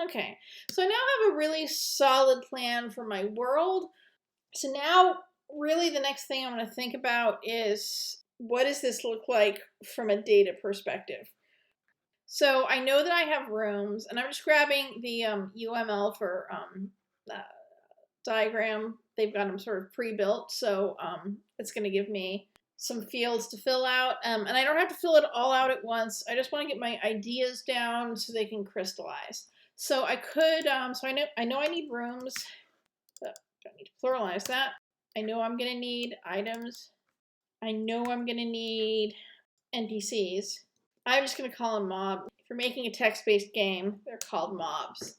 Okay, so I now have a really solid plan for my world. So now really the next thing I'm going to think about is what does this look like from a data perspective? So I know that I have rooms, and I'm just grabbing the UML for diagram. They've got them sort of pre-built, so it's going to give me some fields to fill out, and I don't have to fill it all out at once. I just want to get my ideas down so they can crystallize. So I could, so I know I need rooms. Don't need to pluralize that. I know I'm going to need items. I know I'm going to need NPCs. I'm just going to call them mob. If you're making a text-based game, they're called mobs.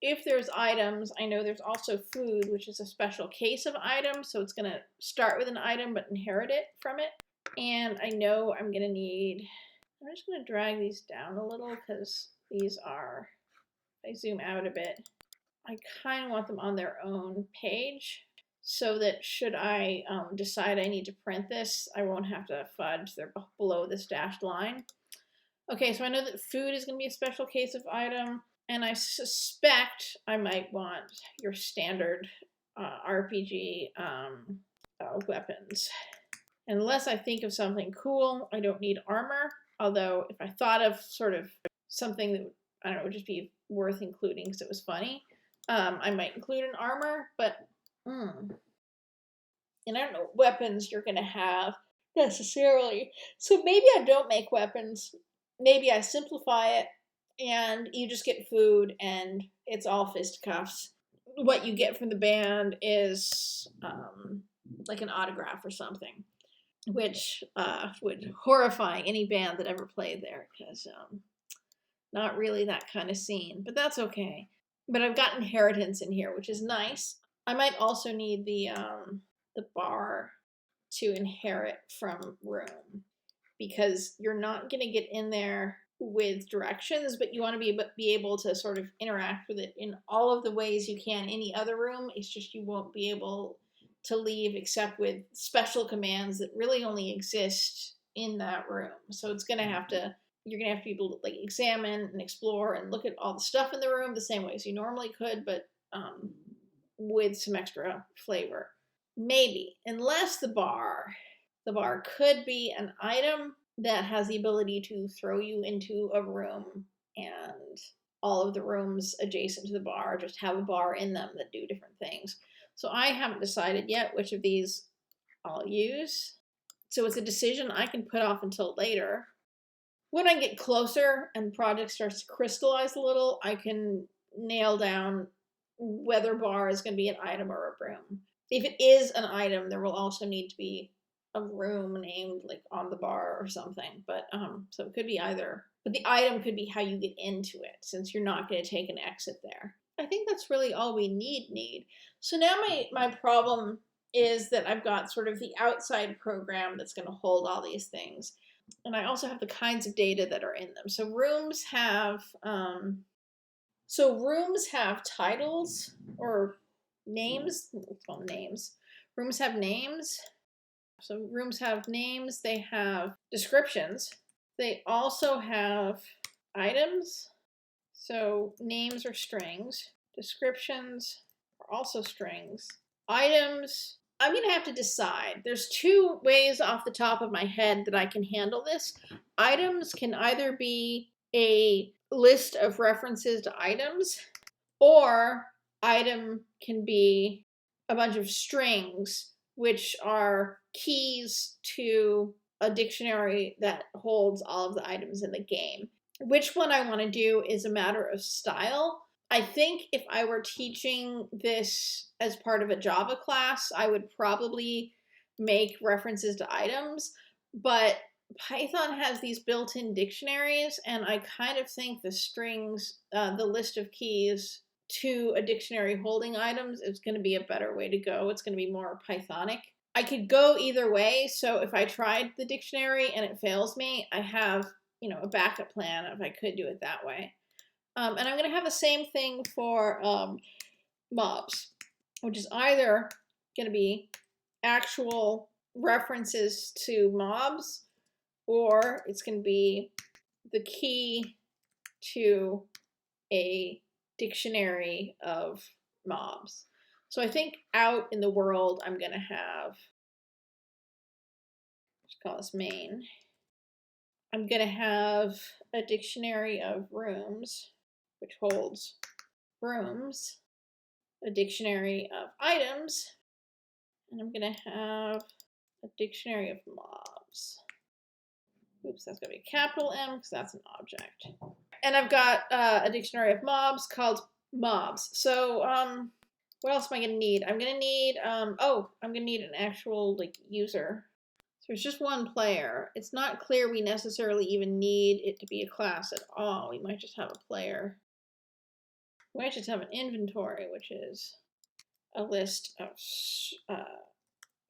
If there's items, I know there's also food, which is a special case of item. So it's going to start with an item but inherit it from it. And I know I'm going to need, I'm just going to drag these down a little because these are, if I zoom out a bit, I kind of want them on their own page so that should I decide I need to print this, I won't have to fudge. They're below this dashed line. Okay, so I know that food is going to be a special case of item, and I suspect I might want your standard RPG weapons. Unless I think of something cool, I don't need armor. Although if I thought of sort of something that, I don't know, would just be worth including because it was funny, I might include an armor, but and I don't know what weapons you're going to have necessarily. So maybe I don't make weapons. Maybe I simplify it and you just get food and it's all fisticuffs. What you get from the band is like an autograph or something, which would horrify any band that ever played there because not really that kind of scene, but that's okay. But I've got inheritance in here, which is nice. I might also need the bar to inherit from room because you're not going to get in there with directions, but you want to be able to sort of interact with it in all of the ways you can any other room. It's just you won't be able to leave except with special commands that really only exist in that room. So it's going to have to, you're going to have to be able to like examine and explore and look at all the stuff in the room the same way as you normally could, but with some extra flavor. Maybe, unless the bar could be an item that has the ability to throw you into a room, and all of the rooms adjacent to the bar just have a bar in them that do different things. So I haven't decided yet which of these I'll use. So it's a decision I can put off until later. When I get closer and the project starts to crystallize a little, I can nail down whether bar is going to be an item or a room. If it is an item, there will also need to be a room named like on the bar or something. But so it could be either. But the item could be how you get into it, since you're not going to take an exit there. I think that's really all we need. So now my problem is that I've got sort of the outside program that's going to hold all these things. And I also have the kinds of data that are in them. So rooms have titles or names. Let's call them names. Rooms have names. So rooms have names. They have descriptions. They also have items. So names are strings. Descriptions are also strings. Items, I'm going to have to decide. There's two ways off the top of my head that I can handle this. Items can either be a list of references to items, or item can be a bunch of strings, which are keys to a dictionary that holds all of the items in the game. Which one I want to do is a matter of style. I think if I were teaching this as part of a Java class, I would probably make references to items, but Python has these built-in dictionaries, and I kind of think the strings, the list of keys to a dictionary holding items is going to be a better way to go. It's going to be more Pythonic. I could go either way, so if I tried the dictionary and it fails me, I have, a backup plan if I could do it that way. And I'm going to have the same thing for mobs, which is either going to be actual references to mobs, or it's going to be the key to a dictionary of mobs. So I think out in the world, I'm going to have, let's call this main. I'm going to have a dictionary of rooms, which holds rooms, a dictionary of items, and I'm going to have a dictionary of mobs. Oops, that's going to be a capital M because that's an object. And I've got a dictionary of mobs called mobs. So what else am I going to need? I'm going to need, I'm going to need an actual like user. So there's just one player. It's not clear we necessarily even need it to be a class at all. We might just have a player. We might just have an inventory, which is a list of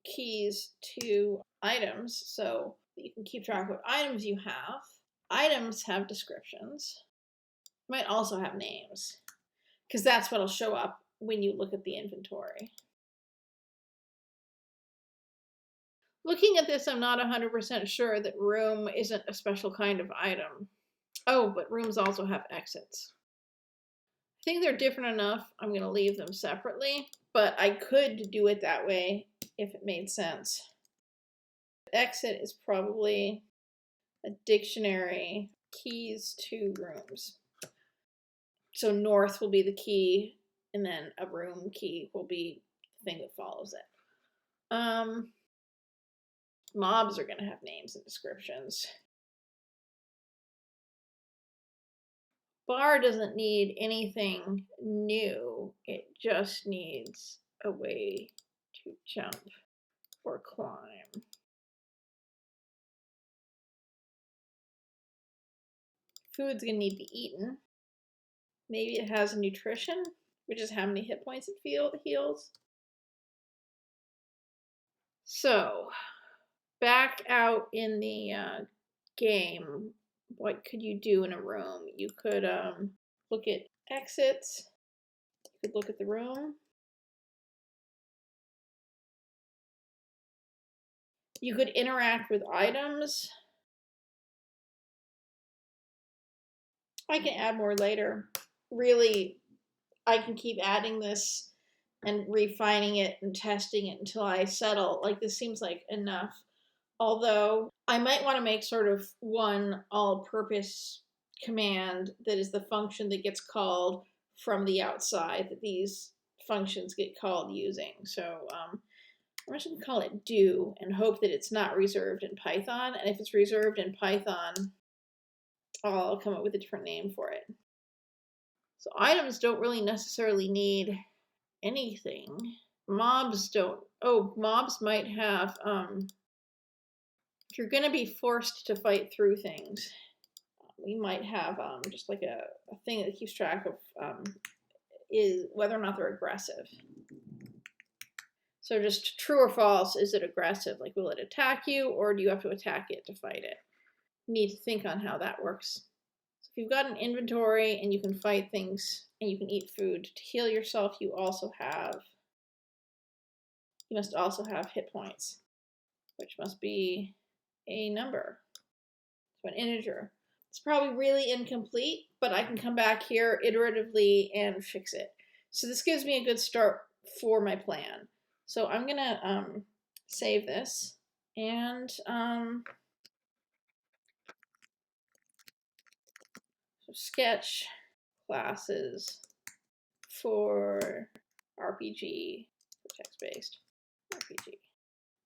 keys to items, so you can keep track of what items you have. Items have descriptions. You might also have names, because that's what'll show up when you look at the inventory. Looking at this, I'm not 100% sure that room isn't a special kind of item. Oh, but rooms also have exits. I think they're different enough. I'm going to leave them separately, but I could do it that way if it made sense. Exit is probably a dictionary, keys to rooms. So north will be the key, and then a room key will be the thing that follows it. Mobs are going to have names and descriptions. Bar doesn't need anything new. It just needs a way to jump or climb. Food's going to need to be eaten. Maybe it has a nutrition, which is how many hit points it heals. So, back out in the game, what could you do in a room? You could look at exits. You could look at the room. You could interact with items. I can add more later. Really, I can keep adding this and refining it and testing it until I settle. Like, this seems like enough. Although I might want to make sort of one all-purpose command that is the function that gets called from the outside, that these functions get called using. So I'm just going to call it do and hope that it's not reserved in Python. And if it's reserved in Python, I'll come up with a different name for it. So items don't really necessarily need anything. Mobs don't. Oh, mobs might have, if you're going to be forced to fight through things, we might have just like a thing that keeps track of is whether or not they're aggressive. So just true or false, is it aggressive? Like, will it attack you, or do you have to attack it to fight it? You need to think on how that works. So if you've got an inventory and you can fight things and you can eat food to heal yourself, you must also have hit points, which must be a number, so an integer. It's probably really incomplete, but I can come back here iteratively and fix it. So this gives me a good start for my plan. So I'm gonna save this and so sketch classes for RPG, for text-based RPG.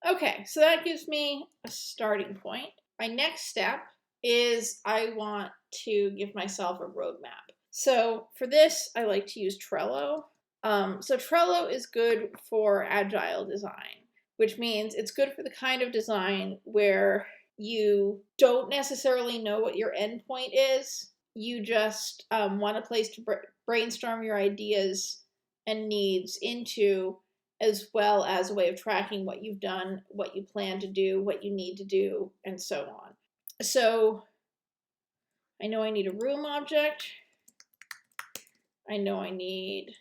Okay, so that gives me a starting point. My next step is I want to give myself a roadmap. So for this, I like to use Trello. So Trello is good for agile design, which means it's good for the kind of design where you don't necessarily know what your endpoint is. You just want a place to brainstorm your ideas and needs into, as well as a way of tracking what you've done, what you plan to do, what you need to do, and so on. So I know I need a room object. I know I need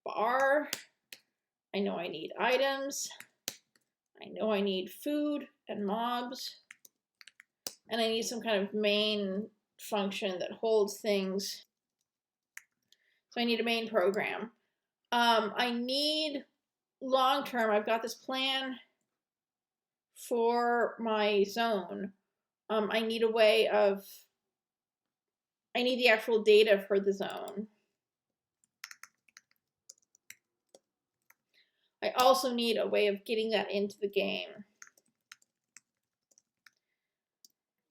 bar. I know I need items. I know I need food and mobs. And I need some kind of main function that holds things. So I need a main program. I need long-term, I've got this plan for my zone. I need a way of, I need the actual data for the zone. I also need a way of getting that into the game.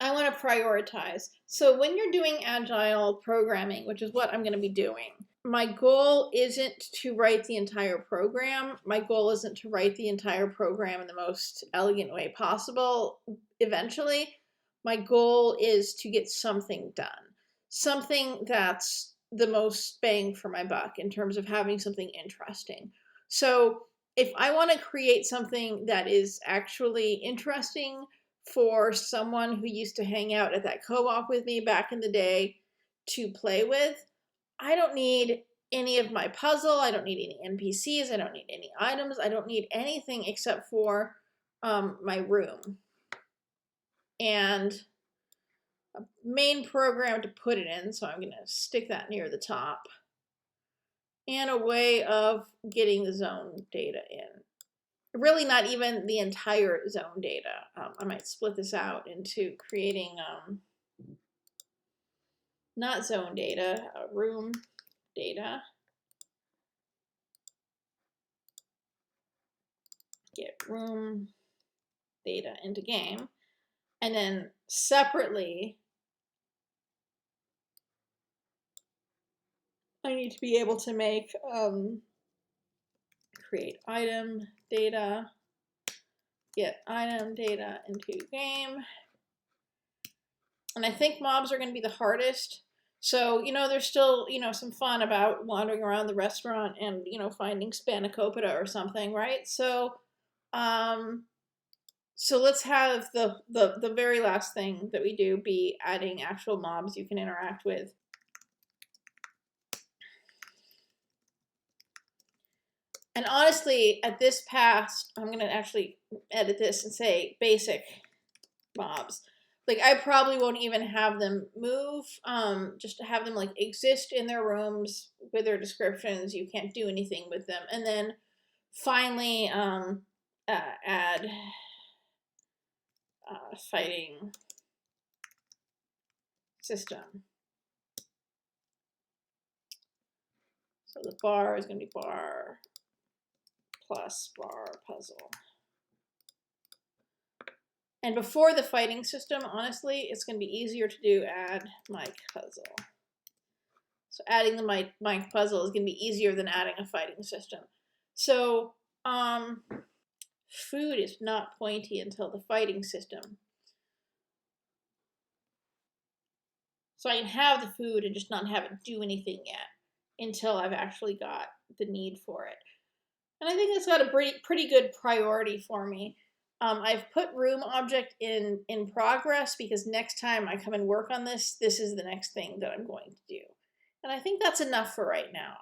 I want to prioritize. So when you're doing agile programming, which is what I'm going to be doing, my goal isn't to write the entire program. My goal isn't to write the entire program in the most elegant way possible. Eventually, my goal is to get something done. Something that's the most bang for my buck in terms of having something interesting. So if I want to create something that is actually interesting for someone who used to hang out at that co-op with me back in the day to play with, I don't need any of my puzzle. I don't need any NPCs. I don't need any items. I don't need anything except for my room and a main program to put it in. So I'm going to stick that near the top, and a way of getting the zone data in. Really not even the entire zone data. I might split this out into creating not zone data, room data. Get room data into game. And then separately, I need to be able to make create item data, get item data into game. And I think mobs are going to be the hardest. So, there's still, some fun about wandering around the restaurant and, finding spanakopita or something, right? So let's have the very last thing that we do be adding actual mobs you can interact with. And honestly, at this pass, I'm going to actually edit this and say basic mobs. Like, I probably won't even have them move, just to have them like exist in their rooms with their descriptions. You can't do anything with them. And then finally add fighting system. So the bar is going to be bar plus bar puzzle. And before the fighting system, honestly, it's going to be easier to do add mic puzzle. So adding the mic puzzle is going to be easier than adding a fighting system. So food is not pointy until the fighting system. So I can have the food and just not have it do anything yet until I've actually got the need for it. And I think it's got a pretty good priority for me. I've put room object in progress because next time I come and work on this, this is the next thing that I'm going to do. And I think that's enough for right now.